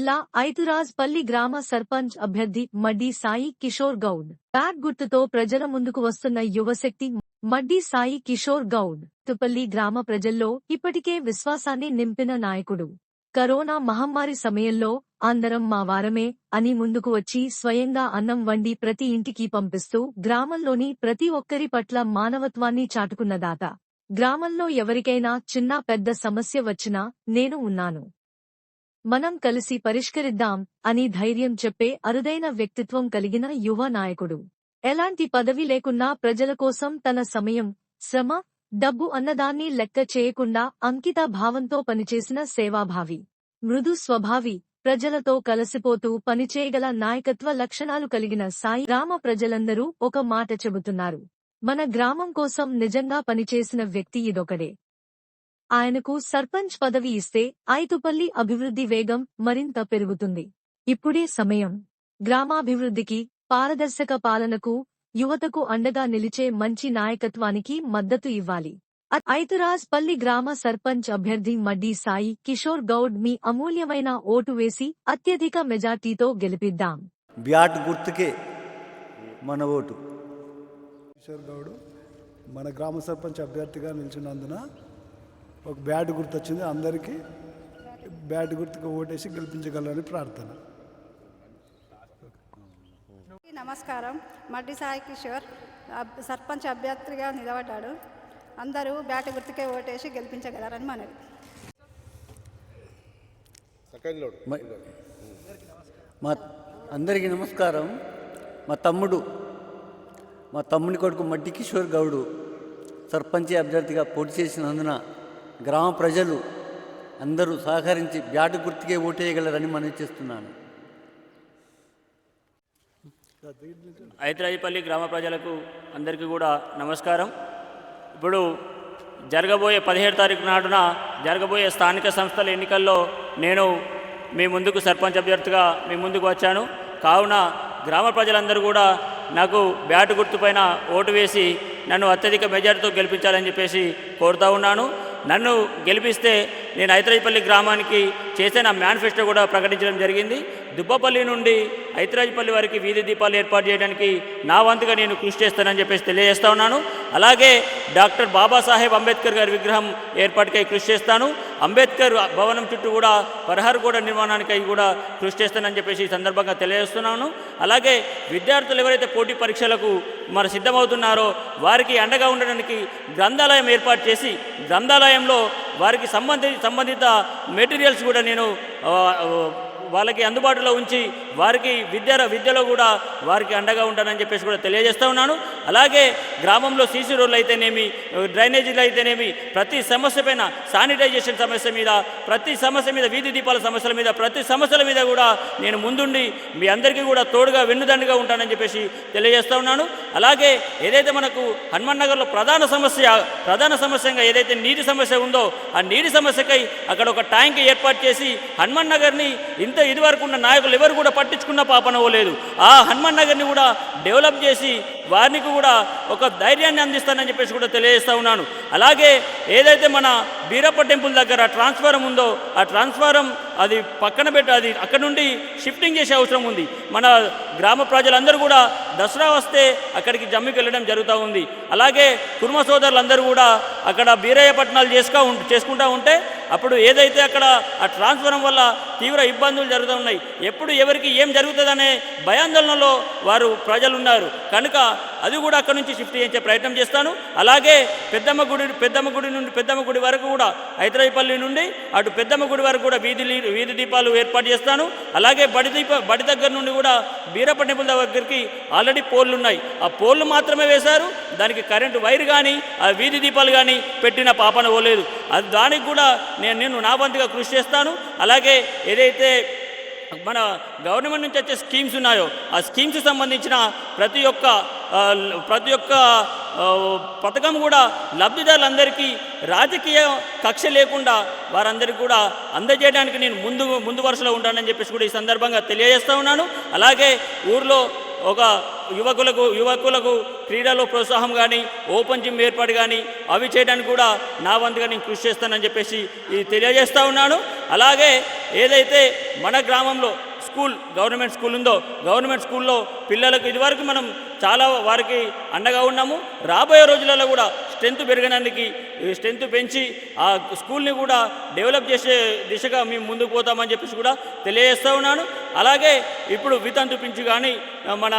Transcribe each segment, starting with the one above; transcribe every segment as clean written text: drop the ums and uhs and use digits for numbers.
జిల్లా ఐతురాజ్పల్లి గ్రామ సర్పంచ్ అభ్యర్థి మడ్డి సాయి కిషోర్ గౌడ్ బ్యాట్ గుర్తుతో ప్రజల ముందుకు వస్తున్న యువశక్తి మడ్డి సాయి కిషోర్ గౌడ్ తుపల్లి గ్రామ ప్రజల్లో ఇప్పటికే విశ్వాసాన్ని నింపిన నాయకుడు. కరోనా మహమ్మారి సమయంలో అందరం మా వారమే అని ముందుకు వచ్చి స్వయంగా అన్నం వండి ప్రతి ఇంటికి పంపిస్తూ గ్రామంలోని ప్రతి ఒక్కరి పట్ల మానవత్వాన్ని చాటుకున్న దాత. గ్రామంలో ఎవరికైనా చిన్న పెద్ద సమస్య వచ్చినా నేను ఉన్నాను, మనం కలిసి పరిష్కరిద్దాం అని ధైర్యం చెప్పే అరుదైన వ్యక్తిత్వం కలిగిన యువ నాయకుడు. ఎలాంటి పదవి లేకున్నా ప్రజల కోసం తన సమయం, శ్రమ, డబ్బు అన్నదాన్ని లెక్క చేయకుండా అంకిత భావంతో పనిచేసిన సేవాభావి, మృదు స్వభావి, ప్రజలతో కలసిపోతూ పనిచేయగల నాయకత్వ లక్షణాలు కలిగిన సాయి గ్రామ ప్రజలందరూ ఒక మాట చెబుతున్నారు. మన గ్రామం కోసం నిజంగా పనిచేసిన వ్యక్తి ఇదొకడే. ఆయనకు సర్పంచ్ పదవి ఇస్తే ఐతుపల్లి అభివృద్ధి వేగం మరింత పెరుగుతుంది. ఇప్పుడే సమయం. గ్రామాభివృద్ధికి, పారదర్శక పాలనకు, యువతకు అండగా నిలిచే మంచి నాయకత్వానికి మద్దతు ఇవ్వాలి. ఐతురాజ్పల్లి గ్రామ సర్పంచ్ అభ్యర్థి మడ్డి సాయి కిషోర్ గౌడ్ మీ అమూల్యమైన ఓటు వేసి అత్యధిక మెజార్టీతో గెలిపిద్దాం. బ్యాట్ గుర్తుకే మన ఓటు. కిషోర్ గౌడ్ మన గ్రామ సర్పంచ్ అభ్యర్థిగా నిలిచినందున ఒక బ్యాట్ గుర్తు వచ్చింది. అందరికీ బ్యాట్ గుర్తుకు ఓటేసి గెలిపించగలరని ప్రార్థన. నమస్కారం. మడ్డి సాయి కిషోర్ సర్పంచ్ అభ్యర్థిగా నిలబడ్డాడు. అందరూ బ్యాట్ గుర్తుకే ఓటేసి గెలిపించగలరని మనవి. మా అందరికీ నమస్కారం. మా తమ్ముని కొడుకు మడ్డి కిషోర్ గౌడు సర్పంచ్ అభ్యర్థిగా పోటీ చేసినందున గ్రామ ప్రజలు అందరూ సహకరించి బ్యాట్ గుర్తుకే ఓటేయగలరని మనవి చేస్తున్నాను. ఐతురాజ్పల్లి గ్రామ ప్రజలకు అందరికీ కూడా నమస్కారం. ఇప్పుడు జరగబోయే 17 తారీఖు నాడున జరగబోయే స్థానిక సంస్థల ఎన్నికల్లో నేను మీ ముందుకు సర్పంచ్ అభ్యర్థిగా మీ ముందుకు వచ్చాను. కావున గ్రామ ప్రజలందరూ కూడా నాకు బ్యాట్ గుర్తుపైన ఓటు వేసి నన్ను అత్యధిక మెజార్టీతో గెలిపించాలని చెప్పేసి కోరుతా ఉన్నాను. నన్ను గెలిపిస్తే నేను ఐతురాజ్పల్లి గ్రామానికి చేసే నా మేనిఫెస్టో కూడా ప్రకటించడం జరిగింది. దుబ్బపల్లి నుండి ఐతురాజ్పల్లి వారికి వీధి దీపాలు ఏర్పాటు చేయడానికి నా వంతుగా నేను కృషి చేస్తానని చెప్పేసి తెలియజేస్తా ఉన్నాను. అలాగే డాక్టర్ బాబాసాహెబ్ అంబేద్కర్ గారి విగ్రహం ఏర్పాటుకై కృషి చేస్తాను. అంబేద్కర్ భవనం చుట్టూ కూడా పరహారు గోడ నిర్మాణానికై కూడా కృషి చేస్తానని చెప్పేసి ఈ సందర్భంగా తెలియజేస్తున్నాను. అలాగే విద్యార్థులు ఎవరైతే పోటీ పరీక్షలకు మరి సిద్ధమవుతున్నారో వారికి అండగా ఉండడానికి గ్రంథాలయం ఏర్పాటు చేసి గ్రంథాలయంలో వారికి సంబంధిత మెటీరియల్స్ కూడా నేను వాళ్ళకి అందుబాటులో ఉంచి వారికి విద్యలో కూడా వారికి అండగా ఉంటానని చెప్పేసి కూడా తెలియజేస్తూ ఉన్నాను. అలాగే గ్రామంలో సీసీ రోడ్లు అయితేనేమి, డ్రైనేజీలు అయితేనేమి, ప్రతి సమస్య పైన, శానిటైజేషన్ సమస్య మీద, ప్రతి సమస్య మీద, వీధి దీపాల సమస్యల మీద, ప్రతి సమస్యల మీద కూడా నేను ముందుండి మీ అందరికీ కూడా తోడుగా వెన్నుదండుగా ఉంటానని చెప్పేసి తెలియజేస్తూ ఉన్నాను. అలాగే ఏదైతే మనకు హనుమాన్ నగర్లో ప్రధాన సమస్యగా ఏదైతే నీటి సమస్య ఉందో ఆ నీటి సమస్యకై అక్కడ ఒక ట్యాంక్ ఏర్పాటు చేసి హనుమాన్ నగర్ని ఇదివరకు ఉన్న నాయకులు ఎవరు కూడా పట్టించుకున్న పాపనవ్వలేదు. ఆ హనుమాన్ నగర్ని కూడా డెవలప్ చేసి వారికి కూడా ఒక ధైర్యాన్ని అందిస్తానని చెప్పేసి కూడా తెలియజేస్తూ ఉన్నాను. అలాగే ఏదైతే మన బీరప్ప టెంపుల్ దగ్గర ట్రాన్స్ఫారం ఉందో ఆ ట్రాన్స్ఫారం అది పక్కన పెట్టి అది అక్కడ నుండి షిఫ్టింగ్ చేసే అవసరం ఉంది. మన గ్రామ ప్రజలందరూ కూడా దసరా వస్తే అక్కడికి జమ్మికి వెళ్ళడం జరుగుతూ ఉంది. అలాగే కుర్మ సోదరులందరూ కూడా అక్కడ బీరయ్య పట్టణాలు చేసుకుంటూ ఉంటే అప్పుడు ఏదైతే అక్కడ ఆ ట్రాన్స్ఫారం వల్ల తీవ్ర ఇబ్బందులు జరుగుతూ ఉన్నాయి. ఎప్పుడు ఎవరికి ఏం జరుగుతుందనే భయాందోళనలో వారు ప్రజలు ఉన్నారు కనుక అది కూడా అక్కడ నుంచి షిఫ్ట్ చేయించే ప్రయత్నం చేస్తాను. అలాగే పెద్దమ్మ గుడి వరకు కూడా ఐతురాజ్పల్లి నుండి అటు పెద్దమ్మ గుడి వరకు కూడా వీధి దీపాలు ఏర్పాటు చేస్తాను. అలాగే బడి దగ్గర నుండి కూడా బీరప్ప టెంపుల్ దగ్గరికి ఆల్రెడీ పోల్లు ఉన్నాయి. ఆ పోల్లు మాత్రమే వేశారు, దానికి కరెంటు వైర్ కానీ ఆ వీధి దీపాలు కానీ పెట్టిన పాపన పోలేదు. అది దానికి కూడా నేను నా వంతుగా కృషి చేస్తాను. అలాగే ఏదైతే మన గవర్నమెంట్ నుంచి వచ్చే స్కీమ్స్ ఉన్నాయో ఆ స్కీమ్స్ సంబంధించిన ప్రతి ఒక్క పథకం కూడా లబ్ధిదారులందరికీ రాజకీయ కక్ష లేకుండా వారందరికీ కూడా అందజేయడానికి నేను ముందు వరుసలో ఉంటానని చెప్పేసి కూడా ఈ సందర్భంగా తెలియజేస్తూ ఉన్నాను. అలాగే ఊర్లో ఒక యువకులకు క్రీడలో ప్రోత్సాహం కానీ, ఓపెన్ జిమ్ ఏర్పాటు కానీ అవి చేయడానికి కూడా నా వంతుగా నేను కృషి చేస్తానని చెప్పేసి తెలియజేస్తూ ఉన్నాను. అలాగే ఏదైతే మన గ్రామంలో గవర్నమెంట్ స్కూల్ ఉందో గవర్నమెంట్ స్కూల్లో పిల్లలకు ఇదివరకు మనం చాలా వారికి అండగా ఉన్నాము. రాబోయే రోజులలో కూడా స్ట్రెంత్ పెరగడానికి స్ట్రెంత్ పెంచి ఆ స్కూల్ని కూడా డెవలప్ చేసే దిశగా మేము ముందుకు పోతామని చెప్పేసి కూడా తెలియజేస్తూ ఉన్నాను. అలాగే ఇప్పుడు వితంతు పింఛు కానీ మన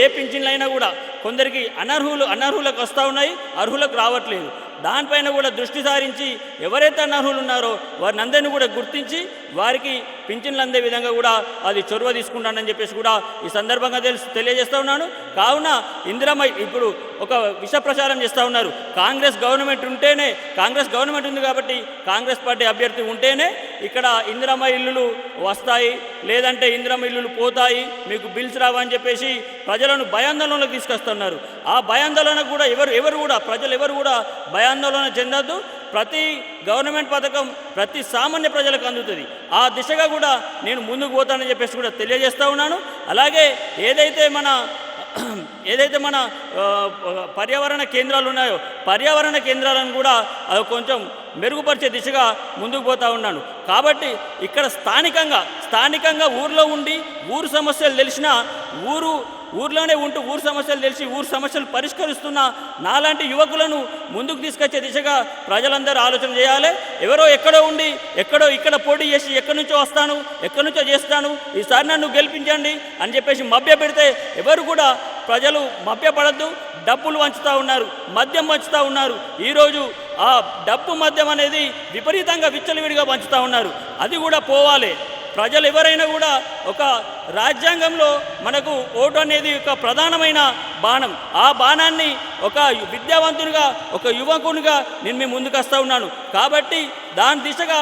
ఏ పింఛన్లైనా కూడా కొందరికి అనర్హులకు వస్తూ ఉన్నాయి, అర్హులకు రావట్లేదు. దానిపైన కూడా దృష్టి సారించి ఎవరైతే అనర్హులు ఉన్నారో వారిని అందరినీ కూడా గుర్తించి వారికి పింఛన్లు అందే విధంగా కూడా అది చొరవ తీసుకుంటానని చెప్పేసి కూడా ఈ సందర్భంగా తెలియజేస్తూ ఉన్నాను. కావున ఇందిరమ్మ ఇప్పుడు ఒక విష ప్రచారం చేస్తూ ఉన్నారు. కాంగ్రెస్ గవర్నమెంట్ ఉంది కాబట్టి కాంగ్రెస్ పార్టీ అభ్యర్థి ఉంటేనే ఇక్కడ ఇందిరమ్మ ఇల్లులు వస్తాయి, లేదంటే ఇందిరమ్మ ఇల్లులు పోతాయి, మీకు బిల్స్ రావని చెప్పేసి ప్రజలను భయాందోళనలోకి తీసుకొస్తున్నారు. ఆ భయాందోళన కూడా ప్రజలు ఎవరు కూడా భయాందోళన చెందొద్దు. ప్రతి గవర్నమెంట్ పథకం ప్రతి సామాన్య ప్రజలకు అందుతుంది. ఆ దిశగా కూడా నేను ముందుకు పోతానని చెప్పేసి కూడా తెలియజేస్తూ ఉన్నాను. అలాగే ఏదైతే మన పర్యావరణ కేంద్రాలు ఉన్నాయో పర్యావరణ కేంద్రాలను కూడా కొంచెం మెరుగుపరిచే దిశగా ముందుకు పోతూ ఉన్నాను. కాబట్టి ఇక్కడ స్థానికంగా ఊర్లో ఉండి ఊరు సమస్యలు తెలిసిన ఊర్లోనే ఉంటూ ఊరు సమస్యలు తెలిసి ఊరు సమస్యలు పరిష్కరిస్తున్న నాలాంటి యువకులను ముందుకు తీసుకొచ్చే దిశగా ప్రజలందరూ ఆలోచన చేయాలి. ఎవరో ఎక్కడో ఉండి ఇక్కడ పోటీ చేసి ఎక్కడి నుంచో వస్తాను, ఎక్కడి నుంచో చేస్తాను, ఈసారి నన్ను గెలిపించండి అని చెప్పేసి మభ్య పెడితే ఎవరు కూడా ప్రజలు మభ్యపడద్దు. డబ్బులు వంచుతూ ఉన్నారు, మద్యం వంచుతూ ఉన్నారు. ఈరోజు ఆ డబ్బు మద్యం అనేది విపరీతంగా విచ్చలవిడిగా పంచుతూ ఉన్నారు. అది కూడా పోవాలి. ప్రజలు ఎవరైనా కూడా ఒక రాజ్యాంగంలో మనకు ఓటు అనేది ఒక ప్రధానమైన బాణం. ఆ బాణాన్ని ఒక విద్యావంతునిగా ఒక యువకునిగా నేను మీ ముందుకు వస్తూ ఉన్నాను. కాబట్టి దాని దిశగా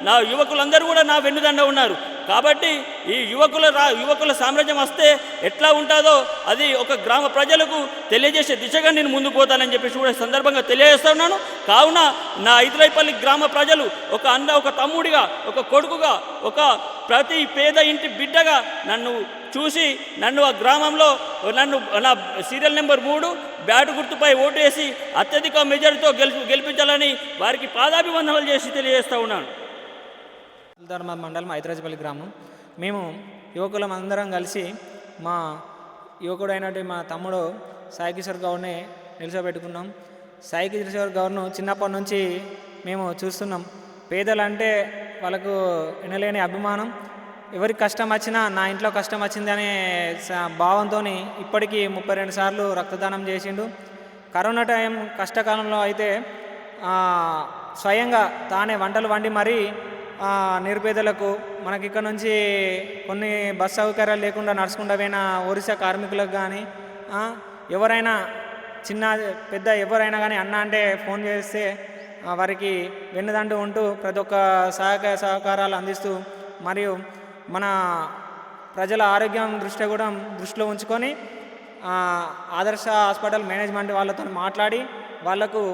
నా యువకులందరూ కూడా నా వెన్నుదండ ఉన్నారు. కాబట్టి ఈ యువకుల సామ్రాజ్యం వస్తే ఎట్లా ఉంటుందో అది ఒక గ్రామ ప్రజలకు తెలియజేసే దిశగా నేను ముందుకు పోతానని చెప్పేసి కూడా సందర్భంగా తెలియజేస్తా ఉన్నాను. కావున నా ఐతురైపల్లి గ్రామ ప్రజలు ఒక తమ్ముడిగా, ఒక కొడుకుగా, ఒక ప్రతి పేద ఇంటి బిడ్డగా నన్ను చూసి ఆ గ్రామంలో నా సీరియల్ నెంబర్ 3 బ్యాటు గుర్తుపై ఓటు వేసి అత్యధిక మెజారిటీతో గెలిపించాలని వారికి పాదాభివందనలు చేసి తెలియజేస్తూ ఉన్నాను. మండలం ఐతరాజపల్లి గ్రామం. మేము యువకులం అందరం కలిసి మా యువకుడు అయినట్టు మా తమ్ముడు సాయి కిషోర్ గౌడ్ని నిలిచోబెట్టుకున్నాం. సాయి కిషోర్ గౌడ్ను చిన్నప్పటి నుంచి మేము చూస్తున్నాం. పేదలంటే వాళ్ళకు వినలేని అభిమానం. ఎవరికి కష్టం వచ్చినా నా ఇంట్లో కష్టం వచ్చిందనే భావంతో ఇప్పటికీ 32 సార్లు రక్తదానం చేసిండు. కరోనా టైం కష్టకాలంలో అయితే స్వయంగా తానే వంటలు వండి మరీ నిరుపేదలకు మనకి ఇక్కడ నుంచి కొన్ని బస్ సౌకర్యాలు లేకుండా నడుచుకుంటూ పోయిన ఒరిస్సా కార్మికులకు కానీ ఎవరైనా చిన్న పెద్ద ఎవరైనా కానీ అన్న అంటే ఫోన్ చేస్తే వారికి వెన్నుదండు ఉంటూ ప్రతి ఒక్క సహకారాలు అందిస్తూ మరియు మన ప్రజల ఆరోగ్యం దృష్టిలో ఉంచుకొని ఆదర్శ హాస్పిటల్ మేనేజ్మెంట్ వాళ్ళతో మాట్లాడి వాళ్లకు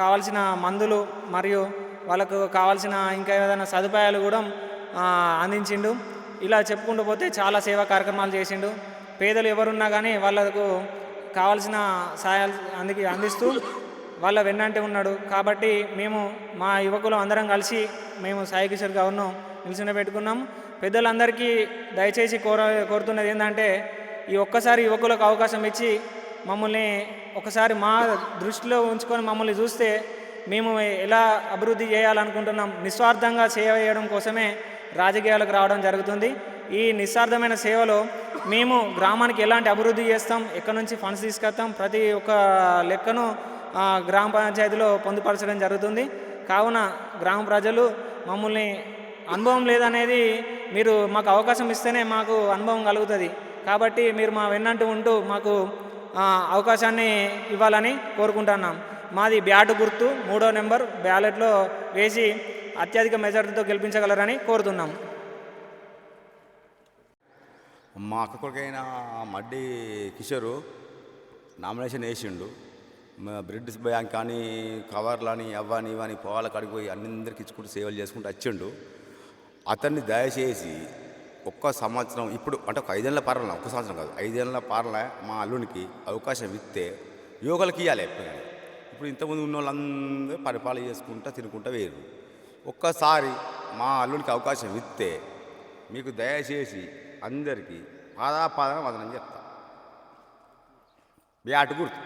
కావాల్సిన మందులు మరియు వాళ్ళకు కావాల్సిన ఇంకా ఏదైనా సదుపాయాలు కూడా అందించిండు. ఇలా చెప్పుకుంటూ పోతే చాలా సేవా కార్యక్రమాలు చేసిండు. పేదలు ఎవరున్నా కానీ వాళ్ళకు కావాల్సిన సహాయాలు అందిస్తూ వాళ్ళ వెన్నంటే ఉన్నాడు. కాబట్టి మేము మా యువకులు అందరం కలిసి మేము సాయి కిషోర్ గౌడ్ను నిల్చుండబెట్టుకున్నాము. పెద్దలందరికీ దయచేసి కోరుతున్నది ఏంటంటే ఈ ఒక్కసారి యువకులకు అవకాశం ఇచ్చి మమ్మల్ని ఒకసారి మా దృష్టిలో ఉంచుకొని మమ్మల్ని చూస్తే మేము ఎలా అభివృద్ధి చేయాలనుకుంటున్నాం. నిస్వార్థంగా సేవ చేయడం కోసమే రాజకీయాలకు రావడం జరుగుతుంది. ఈ నిస్వార్థమైన సేవలో మేము గ్రామానికి ఎలాంటి అభివృద్ధి చేస్తాం, ఎక్కడి నుంచి ఫండ్స్ తీసుకొస్తాం, ప్రతి ఒక్క లెక్కను గ్రామ పంచాయతీలో పొందుపరచడం జరుగుతుంది. కావున గ్రామ ప్రజలు మమ్మల్ని అనుభవం లేదనేది మీరు మాకు అవకాశం ఇస్తేనే మాకు అనుభవం కలుగుతుంది. కాబట్టి మీరు మా వెన్నంటూ ఉంటూ మాకు అవకాశాన్ని ఇవ్వాలని కోరుకుంటున్నాం. మాది బ్యాటు గుర్తు 3వ నెంబర్ బ్యాలెట్లో వేసి అత్యధిక మెజారిటీతో గెలిపించగలరని కోరుతున్నాం. మా అక్క కొడుకైన మడ్డి కిషోరు నామినేషన్ వేసిండు. బ్రెడ్ బ్యాంక్ కానీ కవర్లని అవ్వని ఇవని పోవాల కడిగి పోయి అందరికి ఇచ్చుకుంటూ సేవలు చేసుకుంటూ వచ్చిండు. అతన్ని దయచేసి ఒక్క సంవత్సరం ఇప్పుడు అంటే ఒక 5 ఏళ్ళ పాలన, ఒక్క సంవత్సరం కాదు 5 ఏళ్ళ పాలన మా అల్లునికి అవకాశం ఇస్తే యువకులకి ఇవ్వాలి. ఇప్పుడు ఇంతకుముందు ఉన్న వాళ్ళందరూ పరిపాలన చేసుకుంటూ తినుకుంటూ వేరు. ఒక్కసారి మా అల్లుడికి అవకాశం ఇస్తే మీకు దయచేసి అందరికీ పాదాపాదన వదనం చెప్తా బ్యాట్ గుర్తు